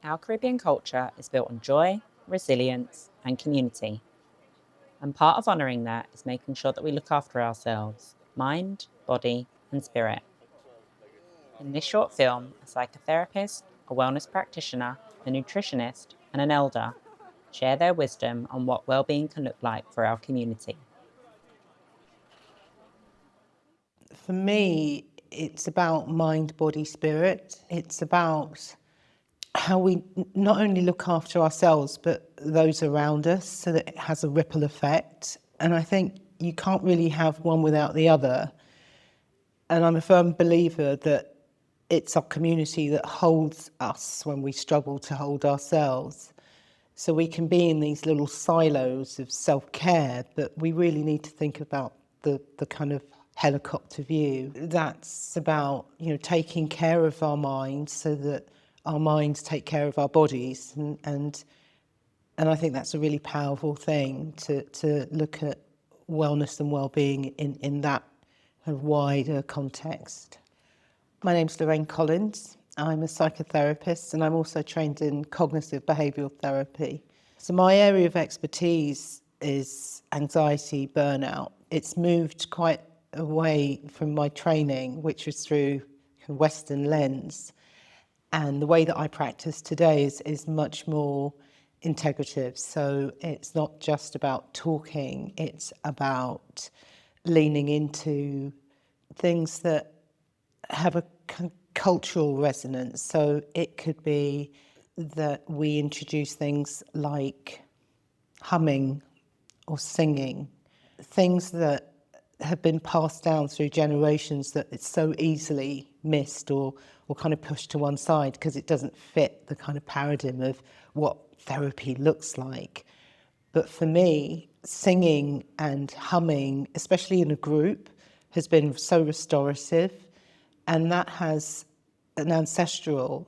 Our Caribbean culture is built on joy, resilience, and community. And part of honouring that is making sure that we look after ourselves, mind, body, and spirit. In this short film, a psychotherapist, a wellness practitioner, a nutritionist, and an elder share their wisdom on what well-being can look like for our community. For me, it's about mind, body, spirit. It's about how we not only look after ourselves, but those around us, so that it has a ripple effect. And I think you can't really have one without the other. And I'm a firm believer that it's our community that holds us when we struggle to hold ourselves. So we can be in these little silos of self-care, but we really need to think about the kind of helicopter view. That's about, taking care of our minds so that our minds take care of our bodies. And I think that's a really powerful thing to look at wellness and well-being in that kind of wider context. My name's Lorraine Collins. I'm a psychotherapist and I'm also trained in cognitive behavioural therapy. So my area of expertise is anxiety, burnout. It's moved quite away from my training, which was through a Western lens. And the way that I practice today is much more integrative. So it's not just about talking, it's about leaning into things that have a cultural resonance. So it could be that we introduce things like humming or singing, things that have been passed down through generations that it's so easily missed or kind of pushed to one side because it doesn't fit the kind of paradigm of what therapy looks like. But for me, singing and humming, especially in a group, has been so restorative, and that has an ancestral,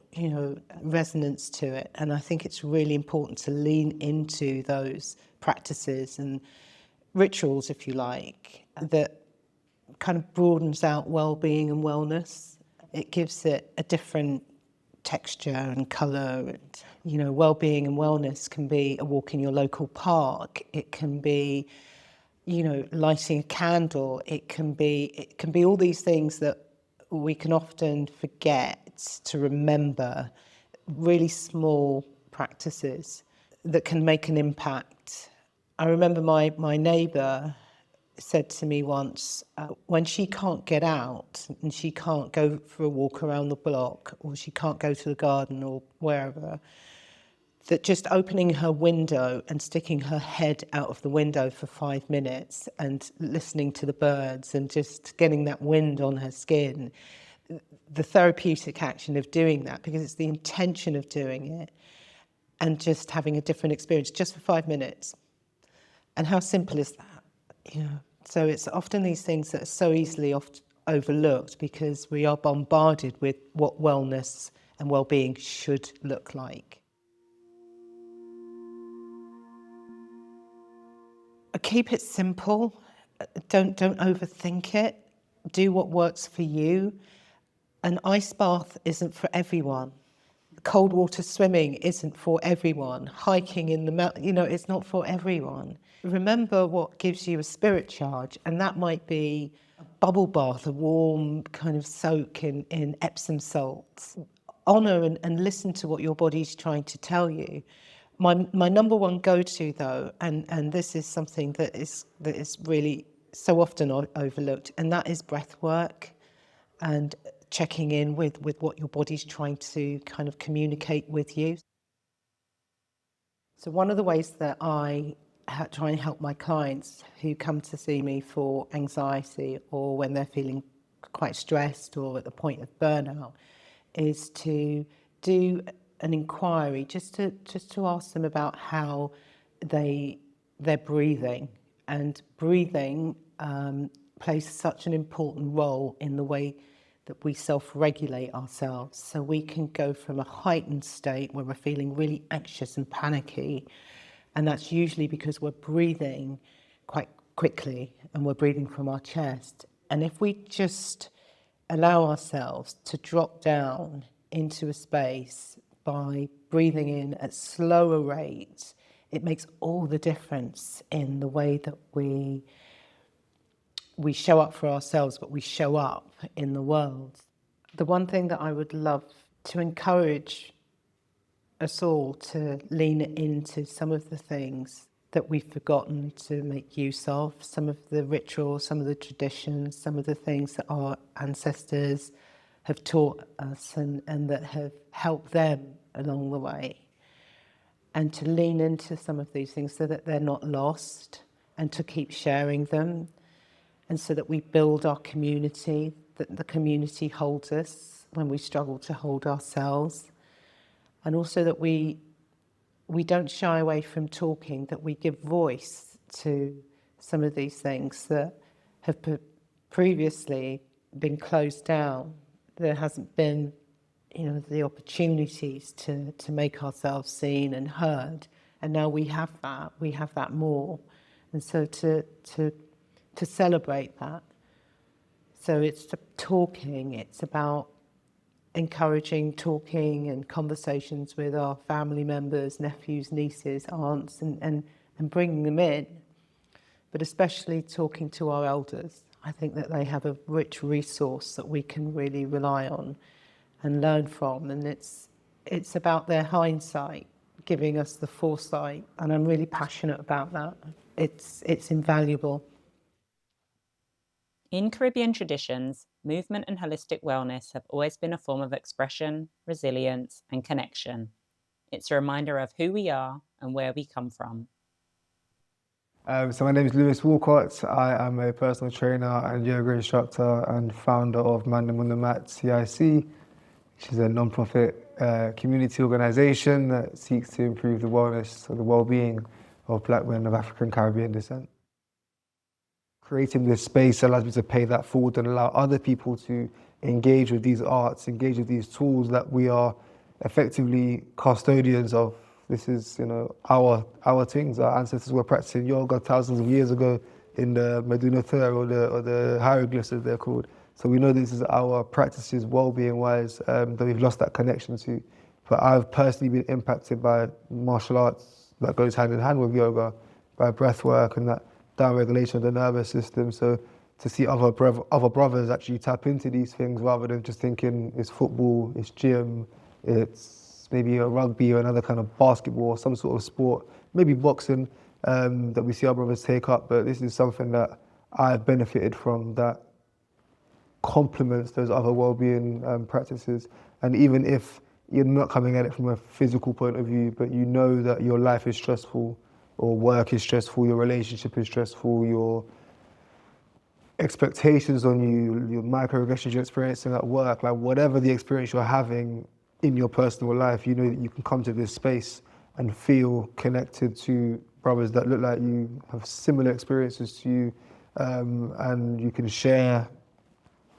resonance to it. And I think it's really important to lean into those practices and rituals, if you like, that kind of broadens out well-being and wellness. It gives it a different texture and colour. And, well-being and wellness can be a walk in your local park. It can be, lighting a candle. It can be all these things that we can often forget to remember, really small practices that can make an impact. I remember my neighbour said to me once, when she can't get out and she can't go for a walk around the block or she can't go to the garden or wherever, that just opening her window and sticking her head out of the window for 5 minutes and listening to the birds and just getting that wind on her skin, the therapeutic action of doing that, because it's the intention of doing it and just having a different experience just for 5 minutes. And how simple is that? So it's often these things that are so easily overlooked because we are bombarded with what wellness and well-being should look like. Keep it simple. Don't overthink it. Do what works for you. An ice bath isn't for everyone. Cold water swimming isn't for everyone. Hiking in the mountain, it's not for everyone. Remember what gives you a spirit charge, and that might be a bubble bath, a warm kind of soak in Epsom salts. Honour and listen to what your body's trying to tell you. My number one go-to though, and this is something that is really so often overlooked, and that is breath work and checking in with what your body's trying to kind of communicate with you. So one of the ways that I try and help my clients who come to see me for anxiety or when they're feeling quite stressed or at the point of burnout is to do an inquiry, just to ask them about how they're breathing. And breathing plays such an important role in the way that we self-regulate ourselves. So we can go from a heightened state where we're feeling really anxious and panicky, and that's usually because we're breathing quite quickly and we're breathing from our chest. And if we just allow ourselves to drop down into a space by breathing in at slower rates, it makes all the difference in the way that we show up for ourselves, but we show up in the world. The one thing that I would love to encourage us all to lean into some of the things that we've forgotten to make use of, some of the rituals, some of the traditions, some of the things that our ancestors have taught us and that have helped them along the way. And to lean into some of these things so that they're not lost, and to keep sharing them, and so that we build our community, that the community holds us when we struggle to hold ourselves, and also that we don't shy away from talking, that we give voice to some of these things that have previously been closed down. There hasn't been, the opportunities to make ourselves seen and heard, and now we have that more, and so to celebrate that. So it's talking, it's about encouraging talking and conversations with our family members, nephews, nieces, aunts, and bringing them in, but especially talking to our elders. I think that they have a rich resource that we can really rely on and learn from, and it's about their hindsight, giving us the foresight, and I'm really passionate about that. It's invaluable. In Caribbean traditions, movement and holistic wellness have always been a form of expression, resilience, and connection. It's a reminder of who we are and where we come from. So my name is Walcott. I am a personal trainer and yoga instructor and founder of Mandem on the Mat CIC, which is a non-profit community organisation that seeks to improve the wellness or the well-being of Black men of African Caribbean descent. Creating this space allows me to pay that forward and allow other people to engage with these arts, engage with these tools that we are effectively custodians of. This is, our things. Our ancestors were practicing yoga thousands of years ago in the Medina Thur or the hieroglyphs as they're called. So we know this is our practices, well-being wise, that we've lost that connection to. But I've personally been impacted by martial arts that goes hand in hand with yoga, by breathwork and that down regulation of the nervous system. So to see other brothers actually tap into these things rather than just thinking it's football, it's gym, it's maybe a rugby or another kind of basketball or some sort of sport, maybe boxing, that we see our brothers take up. But this is something that I've benefited from that complements those other well-being practices. And even if you're not coming at it from a physical point of view, but you know that your life is stressful, or work is stressful, your relationship is stressful, your expectations on you, your microaggressions you're experiencing at work, like whatever the experience you're having in your personal life, you know that you can come to this space and feel connected to brothers that look like you, have similar experiences to you, and you can share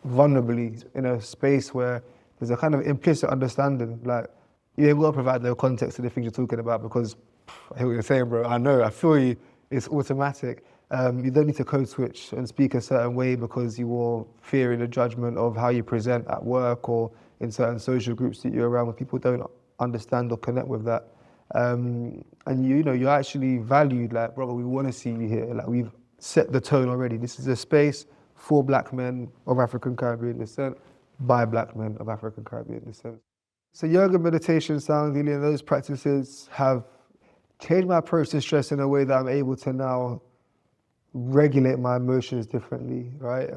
vulnerably in a space where there's a kind of implicit understanding. Like, you ain't got to provide the context to the things you're talking about because I hear what you're saying, bro. I know, I feel you. It's automatic. You don't need to code switch and speak a certain way because you are fearing the judgment of how you present at work or in certain social groups that you're around where people don't understand or connect with that. And you're actually valued. Like, brother, we want to see you here. Like, we've set the tone already. This is a space for Black men of African Caribbean descent by Black men of African Caribbean descent. So yoga, meditation, sound healing, those practices have changed my approach to stress in a way that I'm able to now regulate my emotions differently, right?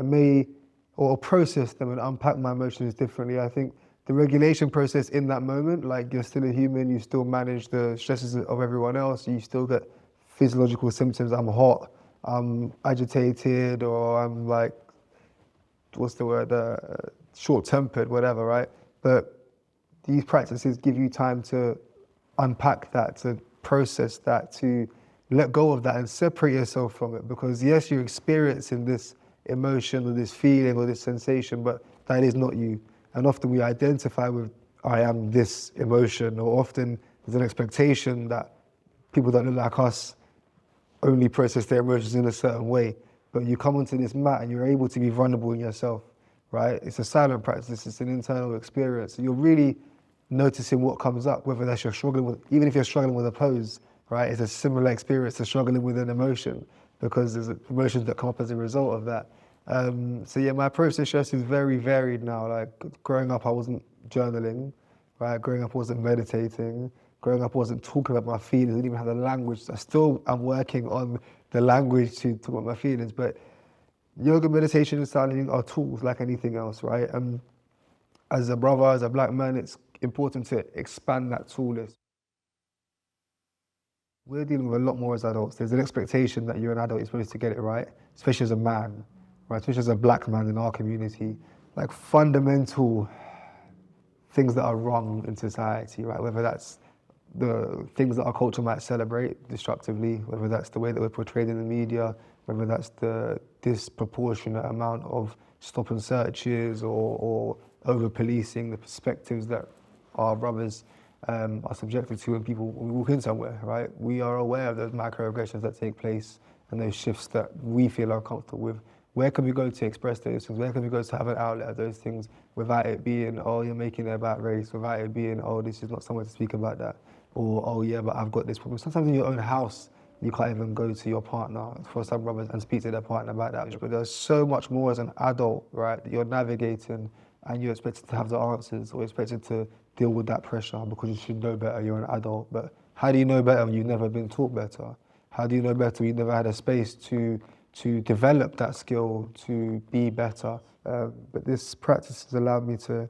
Or process them and unpack my emotions differently. I think the regulation process in that moment, like, you're still a human, you still manage the stresses of everyone else, you still get physiological symptoms. I'm hot, I'm agitated, or I'm like, what's the word, short-tempered, whatever, right? But these practices give you time to unpack that, to process that, to let go of that and separate yourself from it. Because yes, you're experiencing this emotion or this feeling or this sensation, but that is not you. And often we identify with, I am this emotion, or often there's an expectation that people that look like us only process their emotions in a certain way. But you come onto this mat and you're able to be vulnerable in yourself, right? It's a silent practice, it's an internal experience. So you're really noticing what comes up, whether that's you're struggling with, even if you're struggling with a pose, right? It's a similar experience to struggling with an emotion, because there's emotions that come up as a result of that. So yeah, my approach to stress is very varied now. Like growing up, I wasn't journaling, right? Growing up, I wasn't meditating. Growing up, I wasn't talking about my feelings. I didn't even have the language. I'm working on the language to talk about my feelings. But yoga, meditation, and sound healing are tools like anything else, right? As a brother, as a black man, it's important to expand that tool list. We're dealing with a lot more as adults. There's an expectation that you're an adult, you're supposed to get it right, especially as a man, right? Especially as a black man in our community. Like fundamental things that are wrong in society, right? Whether that's the things that our culture might celebrate destructively, whether that's the way that we're portrayed in the media, whether that's the disproportionate amount of stop and searches or over-policing the perspectives that our brothers are subjected to when we walk in somewhere, right? We are aware of those microaggressions that take place and those shifts that we feel uncomfortable with. Where can we go to express those things? Where can we go to have an outlet of those things without it being, oh, you're making it about race, without it being, oh, this is not somewhere to speak about that, or, oh yeah, but I've got this problem. Sometimes in your own house, you can't even go to your partner, for some brothers, and speak to their partner about that. But there's so much more as an adult, right, that you're navigating, and you're expected to have the answers, or expected to deal with that pressure because you should know better, you're an adult. But how do you know better when you've never been taught better? How do you know better when you've never had a space to develop that skill, to be better? But this practice has allowed me to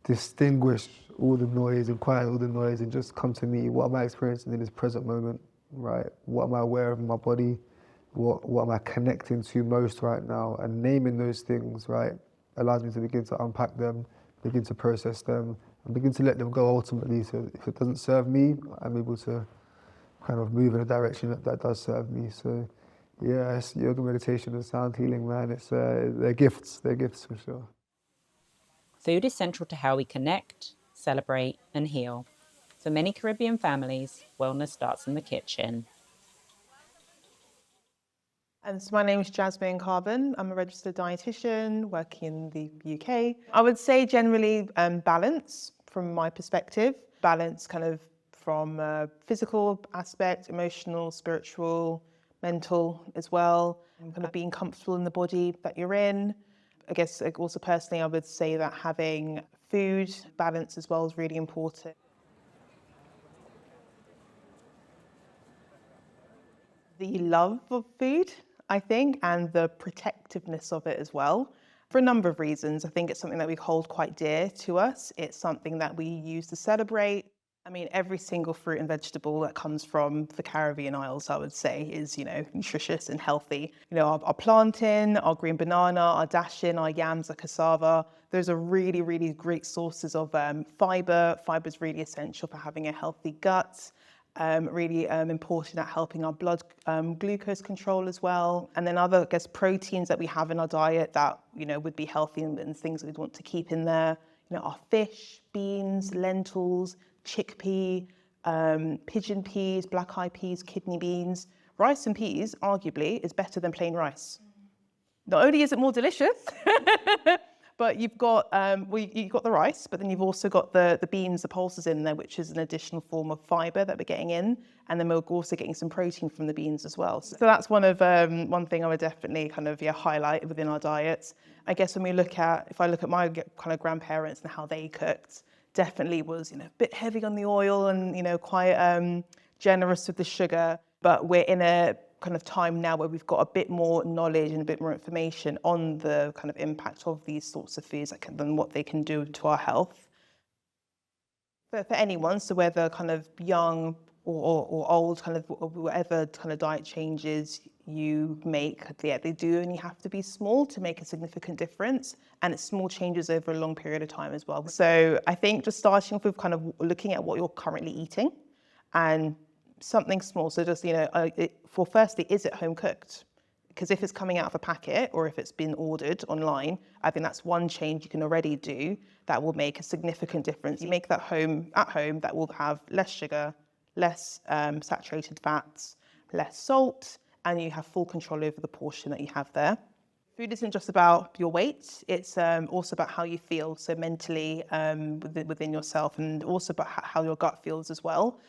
distinguish all the noise and quiet all the noise and just come to me, what am I experiencing in this present moment, right? What am I aware of in my body? What am I connecting to most right now? And naming those things, right, allows me to begin to unpack them, begin to process them, and begin to let them go ultimately. So if it doesn't serve me, I'm able to kind of move in a direction that does serve me. So yeah, it's yoga, meditation, and sound healing, man. They're gifts for sure. Food is central to how we connect, celebrate, and heal. For many Caribbean families, wellness starts in the kitchen. And so my name is Jasmine Carbon. I'm a registered dietitian working in the UK. I would say generally balance from my perspective. Balance kind of from a physical aspect, emotional, spiritual, mental as well. Kind of being comfortable in the body that you're in. I guess also personally I would say that having food balance as well is really important. The love of food, I think, and the protectiveness of it as well. For a number of reasons. I think it's something that we hold quite dear to us. It's something that we use to celebrate. I mean, every single fruit and vegetable that comes from the Caribbean Isles, I would say, is, nutritious and healthy. Our plantain, our green banana, our dashin, our yams, our cassava, those are really, really great sources of fiber. Fiber is really essential for having a healthy gut. Really important at helping our blood glucose control as well. And then other, proteins that we have in our diet that, would be healthy and things that we'd want to keep in there. Our fish, beans, lentils, chickpea, pigeon peas, black-eyed peas, kidney beans. Rice and peas, arguably, is better than plain rice. Not only is it more delicious, but you've got you've got the rice, but then you've also got the beans, the pulses in there, which is an additional form of fibre that we're getting in, and then we're also getting some protein from the beans as well. So that's one thing I would definitely kind of highlight within our diets. I guess when if I look at my kind of grandparents and how they cooked, definitely was a bit heavy on the oil and quite generous with the sugar. But we're in a kind of time now where we've got a bit more knowledge and a bit more information on the kind of impact of these sorts of foods than what they can do to our health. But for anyone, so whether kind of young or old, kind of whatever kind of diet changes you make, they do only have to be small to make a significant difference, and it's small changes over a long period of time as well. So I think just starting off with kind of looking at what you're currently eating and something small. So just, firstly, is it home cooked? Because if it's coming out of a packet or if it's been ordered online, I think that's one change you can already do that will make a significant difference. You make that at home, that will have less sugar, less saturated fats, less salt, and you have full control over the portion that you have there. Food isn't just about your weight, it's also about how you feel, so mentally within yourself, and also about how your gut feels as well.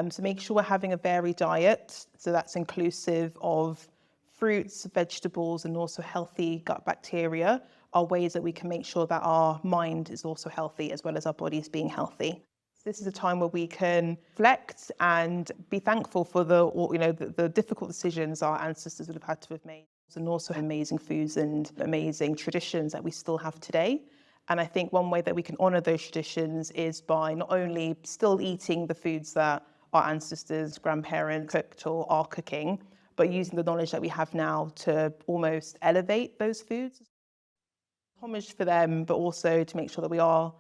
So make sure we're having a varied diet, so that's inclusive of fruits, vegetables, and also healthy gut bacteria are ways that we can make sure that our mind is also healthy as well as our bodies being healthy. This is a time where we can reflect and be thankful for the difficult decisions our ancestors would have had to have made, and also amazing foods and amazing traditions that we still have today. And I think one way that we can honour those traditions is by not only still eating the foods that our ancestors, grandparents cooked or are cooking, but using the knowledge that we have now to almost elevate those foods. Homage for them, but also to make sure that we are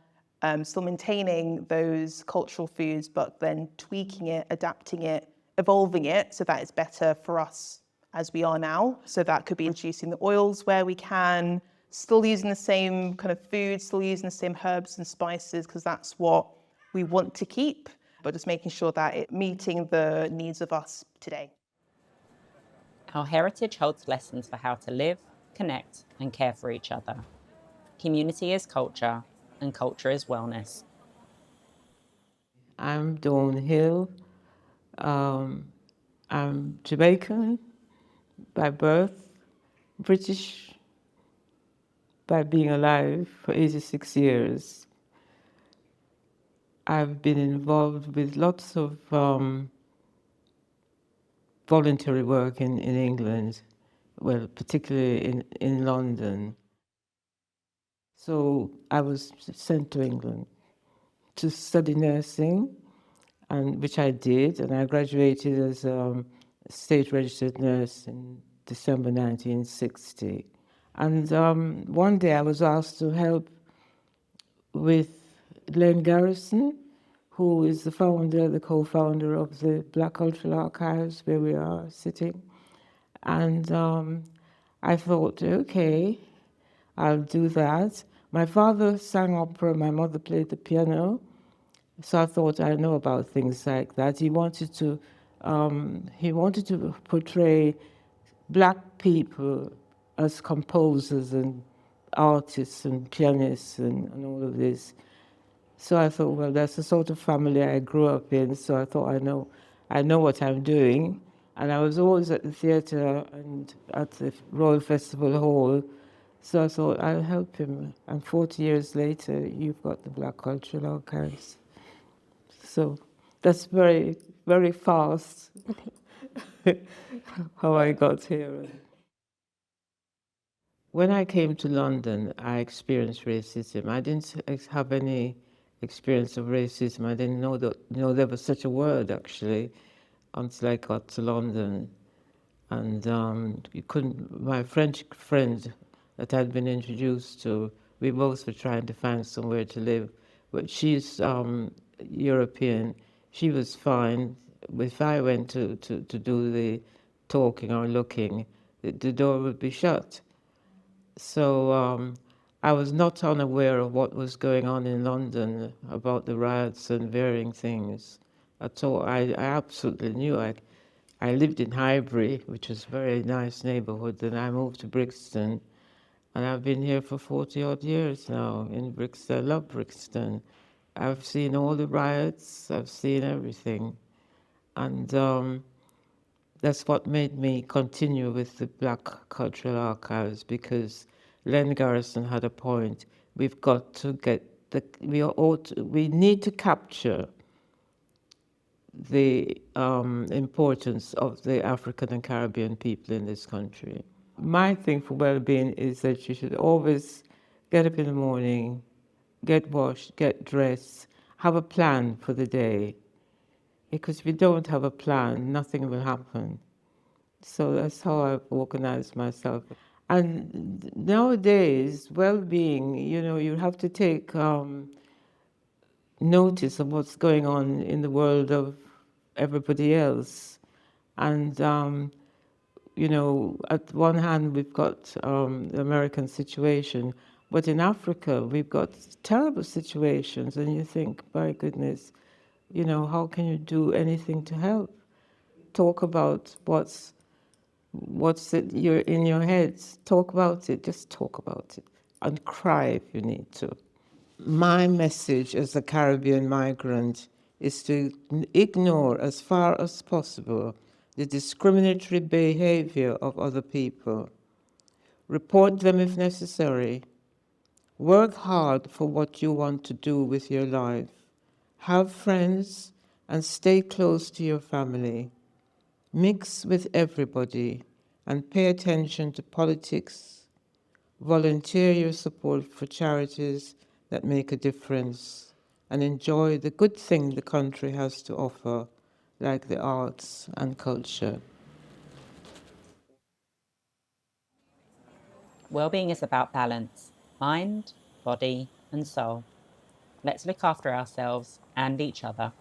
still maintaining those cultural foods, but then tweaking it, adapting it, evolving it so that it's better for us as we are now. So that could be reducing the oils where we can, still using the same kind of food, still using the same herbs and spices, because that's what we want to keep, but just making sure that it's meeting the needs of us today. Our heritage holds lessons for how to live, connect, and care for each other. Community is culture, and culture is wellness. I'm Dawn Hill. I'm Jamaican by birth, British by being alive for 86 years. I've been involved with lots of voluntary work in England, well, particularly in London. So I was sent to England to study nursing, and which I did, and I graduated as a state registered nurse in December 1960. And one day I was asked to help with Len Garrison, who is the founder, the co-founder of the Black Cultural Archives, where we are sitting. And I thought, okay, I'll do that. My father sang opera, my mother played the piano, so I thought I know about things like that. He wanted to portray Black people as composers and artists and pianists and all of this. So I thought, well, that's the sort of family I grew up in. So I thought, I know what I'm doing. And I was always at the theatre and at the Royal Festival Hall. So I thought, I'll help him. And 40 years later, you've got the Black Cultural Archives. So that's very, very fast how I got here. When I came to London, I experienced racism. I didn't have any experience of racism. I didn't know there was such a word, actually, until I got to London. And my French friend that I'd been introduced to, we both were trying to find somewhere to live. But she's European. She was fine. If I went to do the talking or looking, the door would be shut. So I was not unaware of what was going on in London about the riots and varying things at all. I absolutely knew. I lived in Highbury, which is a very nice neighborhood. Then I moved to Brixton, and I've been here for 40-odd years now in Brixton. I love Brixton. I've seen all the riots. I've seen everything. And that's what made me continue with the Black Cultural Archives, because Len Garrison had a point. We've got to get we need to capture the importance of the African and Caribbean people in this country. My thing for well-being is that you should always get up in the morning, get washed, get dressed, have a plan for the day. Because if you don't have a plan, nothing will happen. So that's how I've organized myself. And nowadays, well-being, you have to take notice of what's going on in the world of everybody else. And, at one hand, we've got the American situation, but in Africa, we've got terrible situations. And you think, my goodness, how can you do anything to help? Talk about what's what's it you're in your head, talk about it, just talk about it, and cry if you need to. My message as a Caribbean migrant is to ignore as far as possible the discriminatory behavior of other people. Report them if necessary. Work hard for what you want to do with your life. Have friends and stay close to your family. Mix with everybody and pay attention to politics. Volunteer your support for charities that make a difference and enjoy the good thing the country has to offer, like the arts and culture. Wellbeing is about balance, mind, body, and soul. Let's look after ourselves and each other.